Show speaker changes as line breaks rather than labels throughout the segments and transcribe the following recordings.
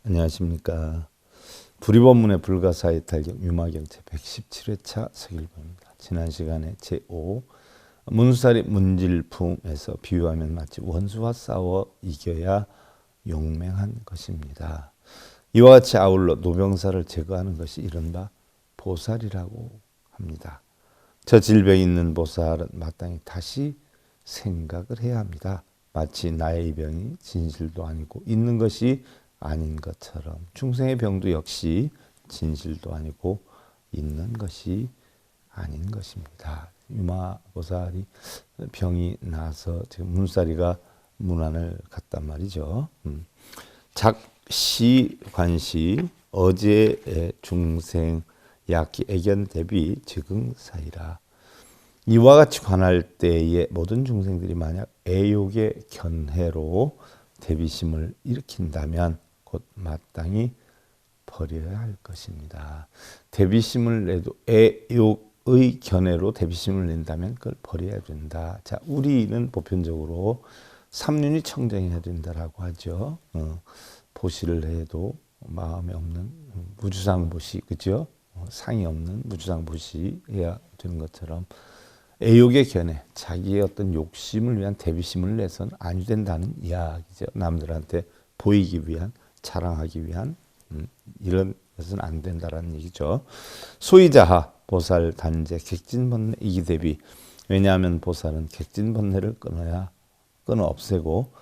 안녕하십니까. 불의법문의 불가사의탈격 유마경 제117회차 서길보입니다. 지난 시간에 제5 문수살이 문질품에서 비유하면 마치 원수와 싸워 이겨야 용맹한 것입니다. 이와 같이 아울러 노병사를 제거하는 것이 이른바 보살이라고 합니다. 저 질병이 있는 보살은 마땅히 다시 생각을 해야 합니다. 마치 나의 병이 진실도 아니고 있는 것이 아닌 것처럼 중생의 병도 역시 진실도 아니고 있는 것이 아닌 것입니다. 유마보살이 병이 나서 지금 문사리가 문안을 갔단 말이죠. 작시 관시 어제의 중생 약기 애견 대비 즉응사이라. 이와 같이 관할 때에 모든 중생들이 만약 애욕의 견해로 대비심을 일으킨다면 곧 마땅히 버려야 할 것입니다. 대비심을 내도 애욕의 견해로 대비심을 낸다면 그걸 버려야 된다. 자, 우리는 보편적으로 삼륜이 청정해야 된다라고 하죠. 보시를 해도 마음에 없는 무주상보시, 그죠? 상이 없는 무주상보시 해야 되는 것처럼 애욕의 견해, 자기의 어떤 욕심을 위한 대비심을 내선 아니 된다는 이야기죠. 남들한테 보이기 위한, 자랑하기 위한 이런 것은 안 된다라는 얘기죠. 소이자하 보살 단제 객진번뇌 이기대비. 왜냐하면 보살은 객진번뇌를 끊어 없애고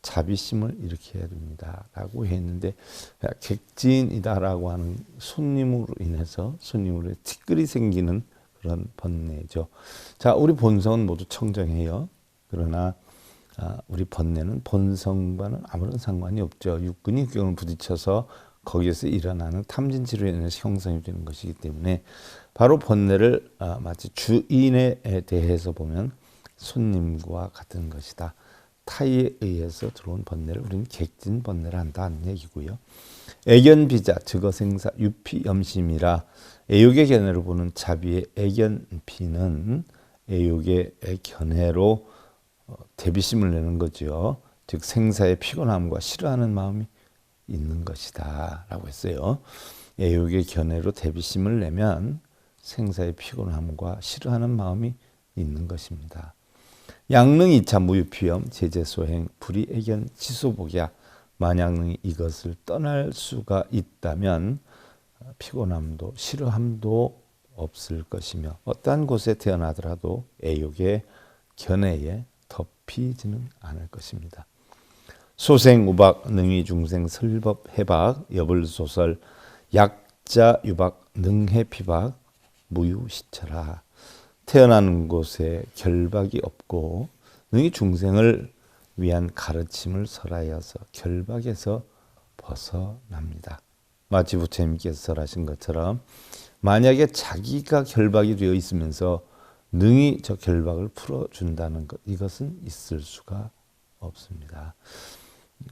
자비심을 일으켜야 됩니다. 라고 했는데 객진이다라고 하는 손님으로 인해서 손님으로 티끌이 생기는 그런 번뇌죠. 자, 우리 본성은 모두 청정해요. 그러나 우리 번뇌는 본성과는 아무런 상관이 없죠. 육근이 육경을 부딪혀서 거기에서 일어나는 탐진치로 인해서 형성이 되는 것이기 때문에 바로 번뇌를 마치 주인에 대해서 보면 손님과 같은 것이다. 타의에 의해서 들어온 번뇌를 우리는 객진 번뇌를 한다는 얘기고요. 애견비자 즉어생사 유피염심이라. 애욕의 견해로 보는 자비의 애견비는 애욕의 견해로 대비심을 내는 거죠. 즉 생사의 피곤함과 싫어하는 마음이 있는 것이다 라고 했어요. 애욕의 견해로 대비심을 내면 생사의 피곤함과 싫어하는 마음이 있는 것입니다. 양능 2차 무유피염 제재소행 불이애견 지소복이야. 만약 이것을 떠날 수가 있다면 피곤함도 싫어함도 없을 것이며 어떠한 곳에 태어나더라도 애욕의 견해에 덮이지는 않을 것입니다. 소생 우박 능히 중생 설법 해박 여불소설 약자 유박 능해 피박 무유시처라. 태어나는 곳에 결박이 없고 능히 중생을 위한 가르침을 설하여서 결박에서 벗어납니다. 마치 부처님께서 설하신 것처럼 만약에 자기가 결박이 되어 있으면서 능히 저 결박을 풀어준다는 것, 이것은 있을 수가 없습니다.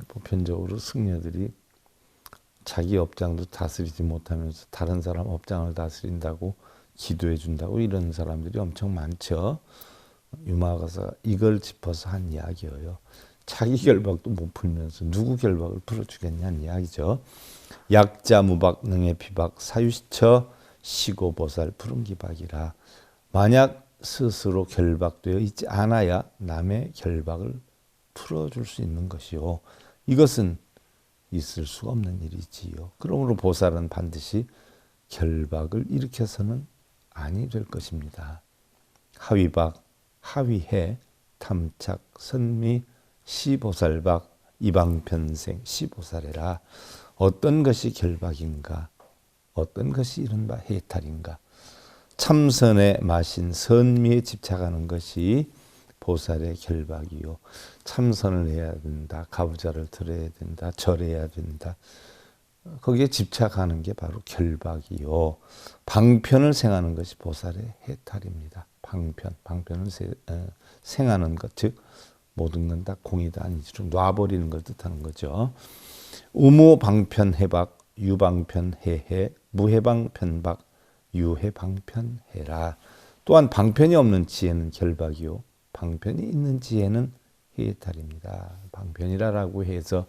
보편적으로 승려들이 자기 업장도 다스리지 못하면서 다른 사람 업장을 다스린다고 기도해 준다고 이런 사람들이 엄청 많죠. 유마가사가 이걸 짚어서 한 이야기예요. 자기 결박도 못 풀면서 누구 결박을 풀어주겠냐는 이야기죠. 약자 무박 능해 피박 사유시처 시고보살 푸른기박이라. 만약 스스로 결박되어 있지 않아야 남의 결박을 풀어줄 수 있는 것이요. 이것은 있을 수가 없는 일이지요. 그러므로 보살은 반드시 결박을 일으켜서는 아니 될 것입니다. 하위박, 하위해, 탐착, 선미, 시보살박, 이방편생, 시보살해라. 어떤 것이 결박인가? 어떤 것이 이른바 해탈인가? 참선의 마신 선미에 집착하는 것이 보살의 결박이요. 참선을 해야 된다. 가부좌를 들어야 된다. 절해야 된다. 거기에 집착하는 게 바로 결박이요. 방편을 생하는 것이 보살의 해탈입니다. 방편을 생하는 것, 즉 모든 건 다 공이다 아니지로 놔버리는 걸 뜻하는 거죠. 우무방편해박, 유방편해해, 무해방편박, 유해방편해라. 또한 방편이 없는 지혜는 결박이요. 방편이 있는 지혜는 해탈입니다. 방편이라고 해서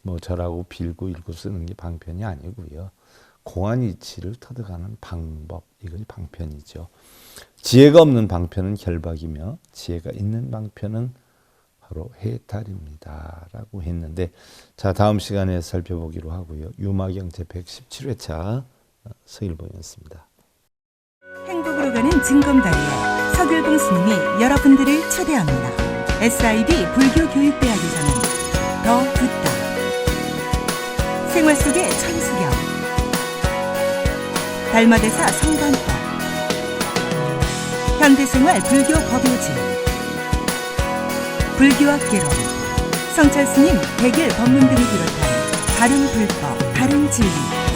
뭐 절하고 빌고 읽고 쓰는 게 방편이 아니고요. 공안 이치를 터득하는 방법, 이것이 방편이죠. 지혜가 없는 방편은 결박이며 지혜가 있는 방편은 바로 해탈입니다. 라고 했는데, 자, 다음 시간에 살펴보기로 하고요. 유마경 제117회차 서일봉이었습니다.
행복으로 가는 징검다리에 서길봉 스님이 여러분들을 초대합니다. SIB 불교교육대학에서는 더 듣다, 생활 속의 천수경, 달마대사 성관법, 현대생활 불교 법요지, 불교학 개론, 성찰스님 백일 법문 등을 비롯한 다른 불법, 다른 진리,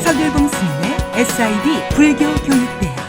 서길봉 스님의 SIB 불교교육대학.